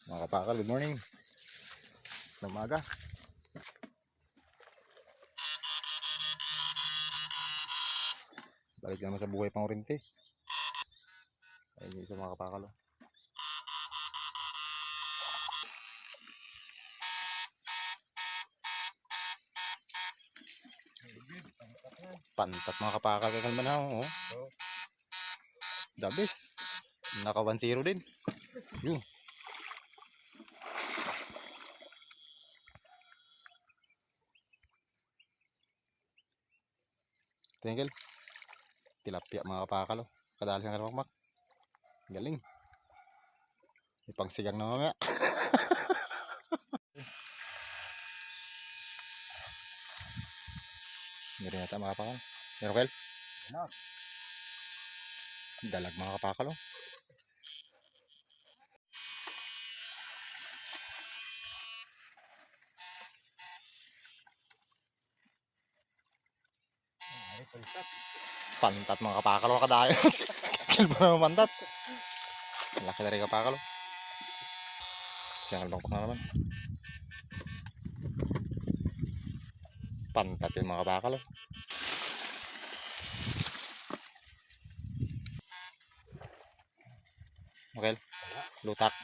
Mga kapakal, good morning. Umaga. Balik naman sa buhay pang orinti. Ayun yung isa mga kapakal. Pantat mga kapakal kakalman na. Oh. Dabis. Naka 1-0 din. Yun. Tingkel. Tilapia mga kapakal. Kadali sa kalamakmak. Galing. Ipang sigang na mamaya. Meron yata mga kapakal. Meron kel? Dalag mga kapakal. Oh. Pantat mga kapakal. Kadayo. Kel ba naman pantat? Laki na rin kapakal. Siyang kalbakpak na naman. Pantat yung mga kapakal. Okay. Lutak.